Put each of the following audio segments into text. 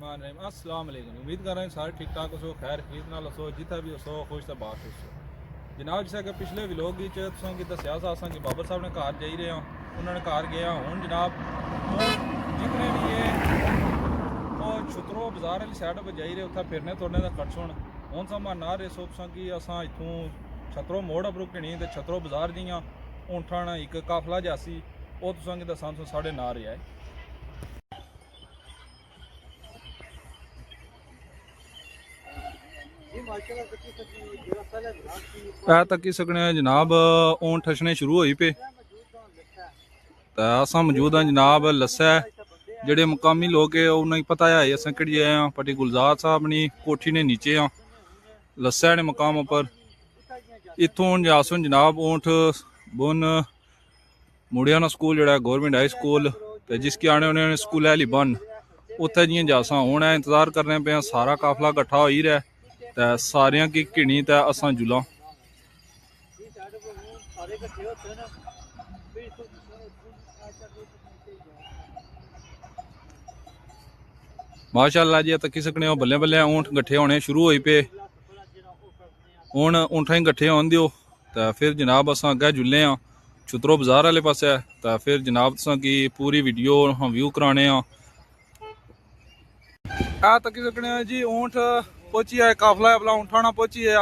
अस्सलाम वालेकुम। उम्मीद कर रहे हैं सारे ठीक ठाक हो, खैर खीर नाल हो, जितना भी हो खुश तो बात हो। जनाब जिस कि पिछले व्लॉग तुसें गी दस्सिया सा कि बाबर साहब ने घर जाई रहे हो, उन्होंने घर गया हूँ जनाब जितने भी ये छुतरो बाजार वाली साइड पर जाई रहे उत्थे फिरने तुरने का खर्च होना हूँ समा ना रहे सो तुसा कि असां इतों छतरो मोड़ पर रुकनी तो छतरो बाजार दियाँ ऊँठन एक काफला जासी वो तुसा कि दसा साढ़े ना रहा है। तकी सकने जनाब ऊँट ठछने शुरू होई पे तो अस मौजूद हाँ जनाब लस्सा जेडे मुकामी लोग है उन्हें पता है अस कि आए पटी गुलजार साहब ने कोठी ने नीचे हाँ लस्सा ने मकाम पर इतों जासन जनाब ऊँट बुन मुड़िया स्कूल जोड़ा गौरमेंट हाई स्कूल तो जिसके आने उन्होंने स्कूल वाली बन उत्थे जियां जासा हूँ इंतजार करने पे सारा काफला कट्ठा हो ही रहा तो सारिया की घिनी तो असा जुला माशाअल्लाह जी तकी सकने हो बल्ले बल्ले ऊँट गट्ठे होने शुरू होई पे हूँ ऊँठा ही गट्ठे होन दियो तो फिर जनाब अस अगे जुले हाँ छुतरो बाजार वाले पास तो फिर जनाब तुसा की पूरी वीडियो हम व्यू कराने तकी सकने जी ऊँट पहुंची है काफला अपना ऊँठाना पहुंची है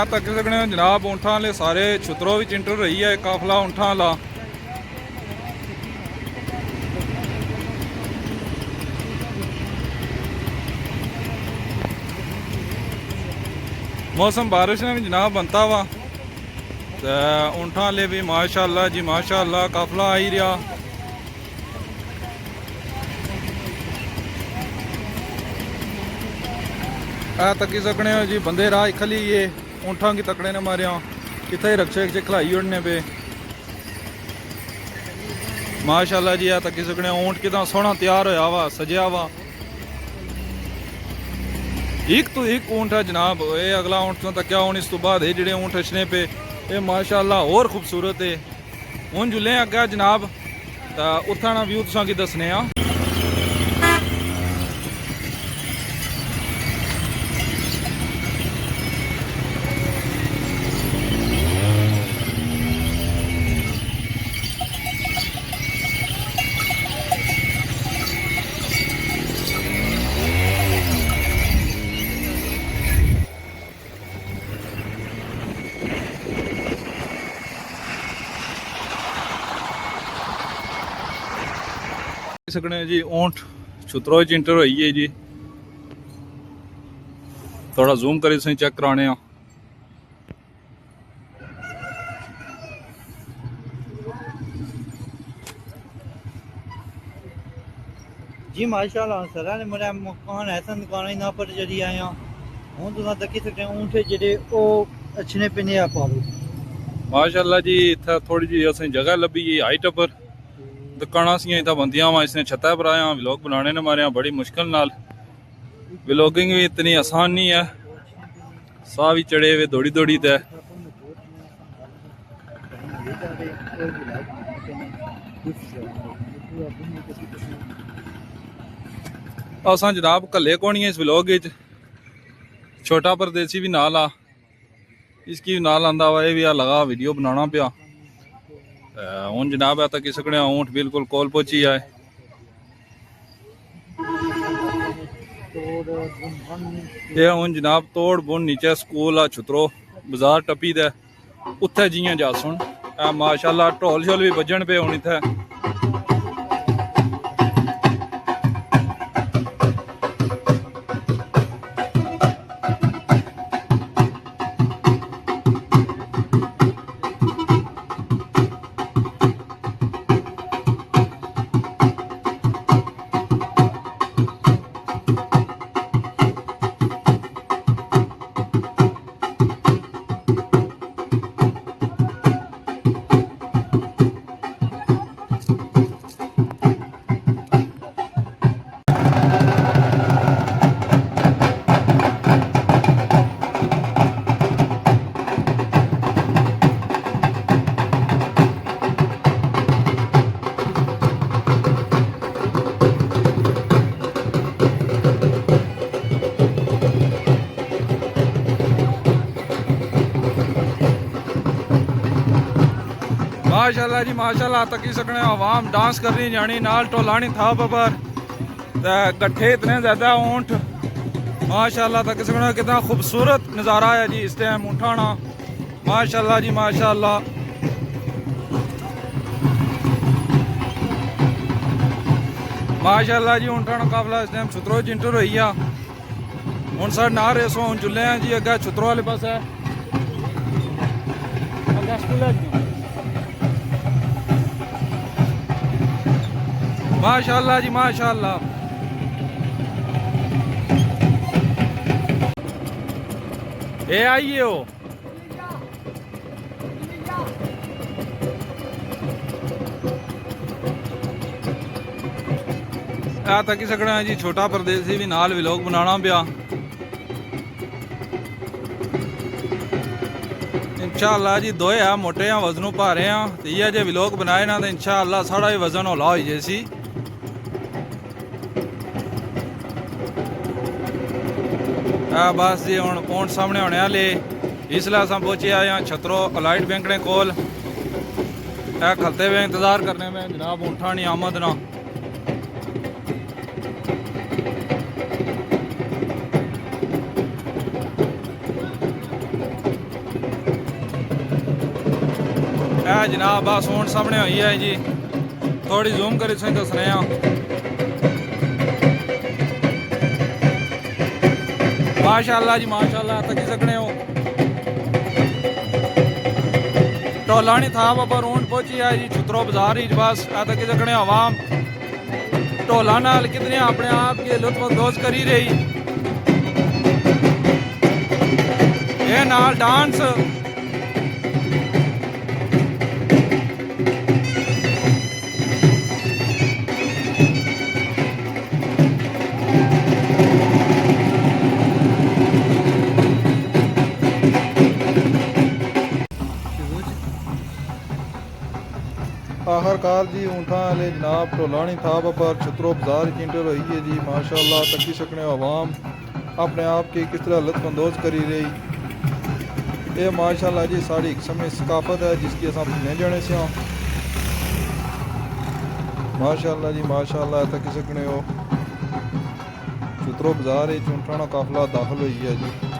तक सकने जनाब ऊँठा वाले सारे छुतरों भी इंटर रही है काफला ऊँठा वाला मौसम बारिश ने भी जनाब बनता वा तो ऊँठा वाले भी माशाअल्लाह जी माशाअल्लाह काफला आई रहा तकी सकने हो जी बंदे राह खली ये ऊँठा की तकड़े ने मारिया कितने रक्षे खिलाई उड़ने पे माशाअल्लाह जी तकी सकने ऊँट कितना सोहना तैयार होया वा सजया वा एक तो एक ऊँट है जनाब ये अगला ऊँट तो तक क्या हूँ इस तो बाद ये जेडे ऊँट अच्छने पे ये माशाअल्लाह और खूबसूरत है हूँ जुले अगे जनाब तो उत्थाना व्यू तुसा की दसने आ सकने जी ऊँट छुतरो इंटर हुई है जी थोड़ा जूम कर चेक कराने जी माशाअल्लाह सर ने मेरा मकान ऐसा दुकान है पर जड़ी आया हूँ तो तकी सकते ऊँट जेडे ओ अच्छने पे नहीं आ पावे माशाअल्लाह जी इतना थोड़ी जी असें जगह लभी है हाइट पर दुकाना सी इतना बंदियां वा इसने छत्ता पर आया व्लॉग बनाने ने मारे बड़ी मुश्किल नाल व्लॉगिंग भी इतनी आसान नहीं है साह भी चढ़े हुए दौड़ी दौड़ी ते असा जनाब कल्ले कौन है इस व्लॉग छोटा परदेसी भी नाल आ इसकी नाल आंदा वा ये भी लगा वीडियो बनाना पिया हूँ जनाब है तक सकने ऊँट बिल्कुल कोल पहुंची है ये हूँ जनाब तोड़ बुन नीचे स्कूल आ छुतरो बाजार टप्पी दे उत्थे जियां जा सुन माशाल्लाह ढोल शोल भी बजन पे होनी इत्थे माशाल्लाह जी माशाल्लाह तकी सकने आवाम डांस करनी जानी नाल टोलानी था पर गट्ठे इतने ज़्यादा ऊँट माशाल्लाह तकी सकने कितना खूबसूरत नज़ारा है जी इस टाइम ऊँठाना माशाल्लाह जी माशाल्लाह माशाल्लाह जी ऊँठाना काफला इस टाइम छुत्रो चिंटर हुई है हूँ सर ना रेसो हूँ चुले हैं जी अगर छुत्रो वाले पास है माशाल्लाह जी माशाल्लाह ये आइए हो तकी सकना है जी छोटा परदेसी भी नाल व्लॉग बनाना पिया इंशाअल्लाह जी दोए है मोटे हैं वजनों भारे हैं तो ये जे व्लॉग बनाए ना तो इंशाअल्लाह साड़ा ही वजन हौला हो जैसी बस जी हूँ पौंट सामने होने वाले इसलिए अस पहुंचे आए हैं छतरो अलाइट बैंक ने कोल खलते हुए इंतजार करने में जनाब ऊँठानी आमद ना जनाब बस हूँ सामने हुई है जी थोड़ी जूम कर दसने माशाल्लाह जी माशाल्लाह तकी सकने हो टोलानी था पर ऊँट पहुंची है जी छुत्रो बाजार ही बस तकी सकने आवाम ढोला नाल कितने अपने आप के लुत्फअंदोज करी रही ये नाल डांस आखिरकार जी ऊँठा वाले जनाब ढोलानी था पर छतरो बाजार चिंटर हुई है जी माशाल्लाह तकी सकने आवाम अपने आप की किस तरह लुत्फअंदोज करी रही ये माशाल्लाह जी साड़ी एक समय सकाफत है जिसकी अस भुने जाने से माशाल्लाह जी माशाल्लाह तकी सकने हो छतरो बाजार ऊँठाना काफिला दाखिल हुई है जी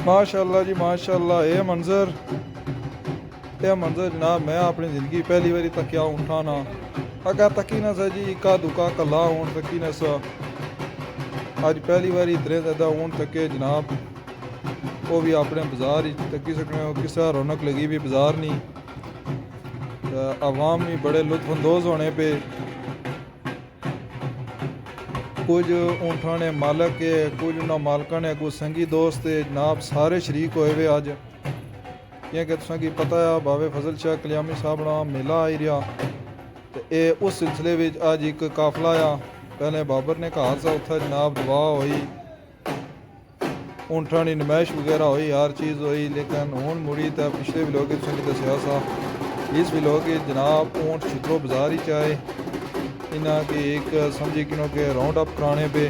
माशाल्लाह जी माशाल्लाह ये मंजर जनाब मैं अपनी ज़िंदगी पहली बारी तकिया उठाना अगर तकी ना सा जी का दुका कला ऊँट तकी ना सा अज पहली बारी इतने ज़्यादा ऊँट तके जनाब वो भी अपने बाजार ही तकी सकने हो किस रौनक लगी भी बाजार नहीं आवाम भी बड़े लुत्फअंदोज होने पे ਕੁਝ ਊਂਠਾਂ ਨੇ ਮਾਲਕ ਕੇ, ਕੁਝ ਉਹਨਾਂ ਮਾਲਕਾਂ ਨੇ ਅੱਗੋਂ ਸੰਗੀ ਦੋਸਤ ਤੇ ਜਨਾਬ ਸਾਰੇ ਸ਼ਰੀਕ ਹੋਏ ਵੇ ਅੱਜ। क्योंकि तुसें गी पता है बाबे फजल शाह कल्यामी साहब दा मेला आई रहा ते एह् उस सिलसिले विच अज एक काफला आ। पहले बाबर ने घर सा उत्थे जनाब दुआ होई, ऊंठां दी नमैश वगैरह होई, हर चीज़ होई। लेकिन हुण मुड़ी ते पिछले व्लॉग तुसें गी दस्सेआ सा, इस व्लॉग जनाब ऊंट छित्रो बाजार ही आए, इन्हां की एक समझी किनो के राउंड अप कराने पे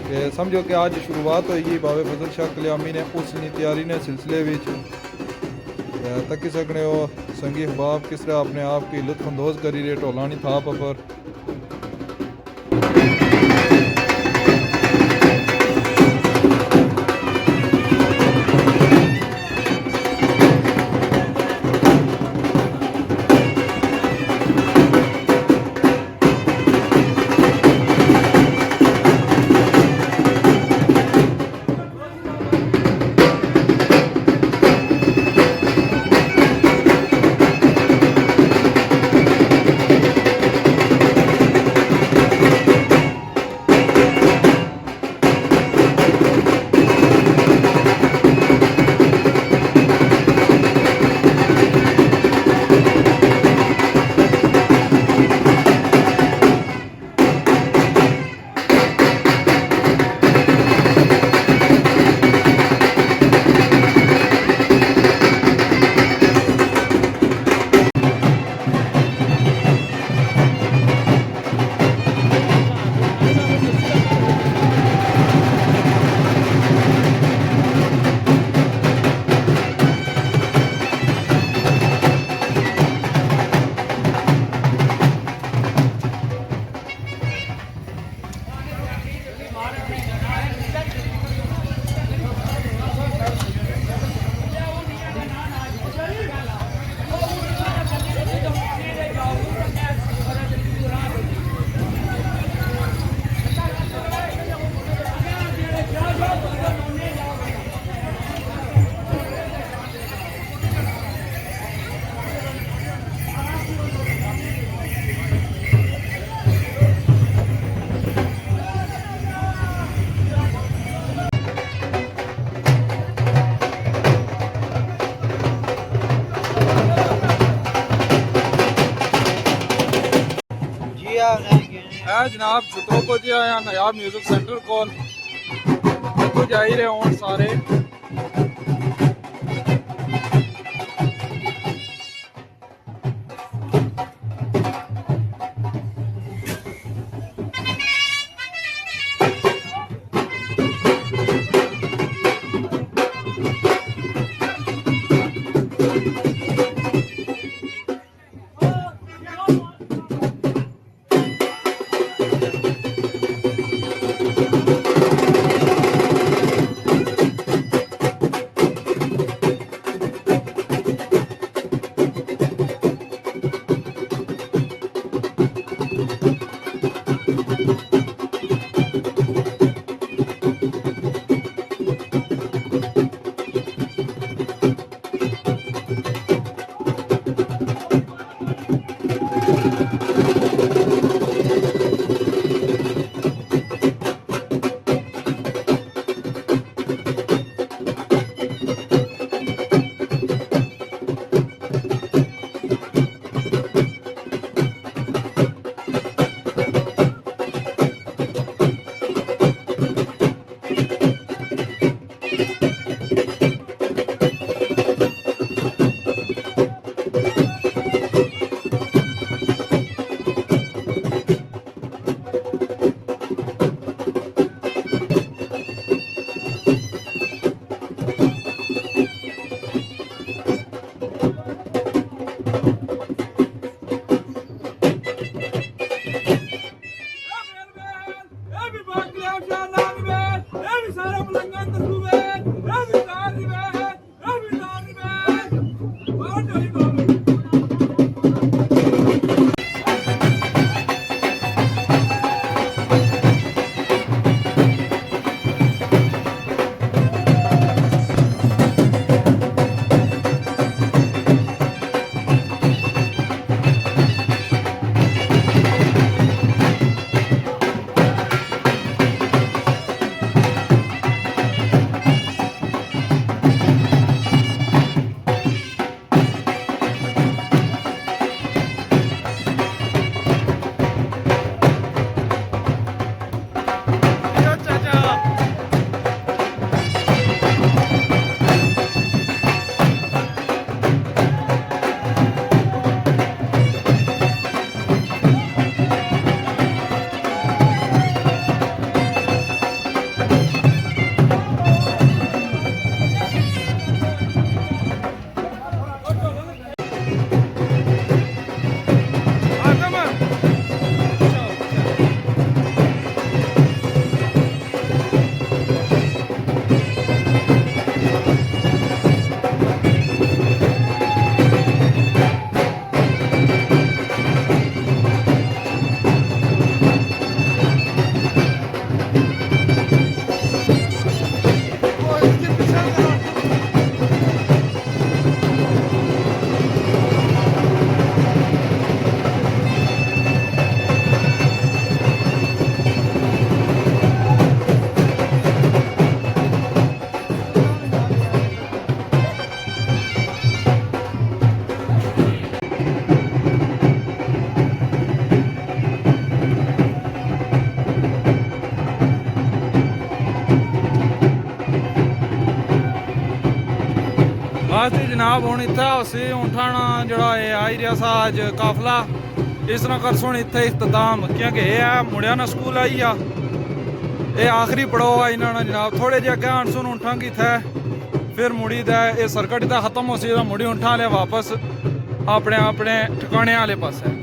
ते समझो कि अज शुरुआत होई बाबे फजल शाह कल्यामी ने उस तैयारी ने सिलसिले विच तकी सकने हो। संगी अहबाब किस तरह अपने आप की लुत्फानंदोज करी रहे ढोलानी थाप पर। जनाब छुत्रों को जी आया नायाब म्यूजिक सेंटर को जा ही रहे हों सारे। Every ਬਸ ਜੀ ਜਨਾਬ ਹੁਣ ਇੱਥੇ ਅਸੀਂ ਉਂਠਾਣਾ ਜਿਹੜਾ ਇਹ ਆ ਹੀ ਰਿਹਾ ਸਾ ਅੱਜ ਕਾਫਲਾ ਇਸ ਤਰ੍ਹਾਂ ਕਰ ਸੁਣ ਇੱਥੇ ਇਖਤਤਾਮ ਕਿਉਂਕਿ ਇਹ ਆ ਮੁੰਡਿਆਂ ਦਾ ਸਕੂਲ ਆਈ ਆ ਇਹ ਆਖਰੀ ਪੜਾਅ ਆ ਇਹਨਾਂ ਨਾਲ ਜਨਾਬ ਥੋੜੇ ਜਿਹੇ ਅੱਗੇ ਆਣ ਸੁਣ ਉਂਠਾਂਗੇ ਇੱਥੇ ਫਿਰ ਮੁੜੀ ਦਾ ਇਹ ਸਰਕਟ ਦਾ ਖਤਮ ਹੋ ਸੀ ਮੁੜੀ ਉਂਠਾਂ ਲਿਆ ਵਾਪਸ ਆਪਣੇ ਆਪਣੇ ਠਿਕਾਣੇ ਵਾਲੇ ਪਾਸੇ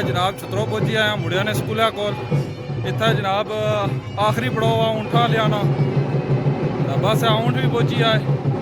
जनाब छतरो पहुंची आया मुड़िया ने स्कूल कोल इतना जनाब आखिरी पड़ाव ऊँठा लिया बस ऊँट भी पहुंची आए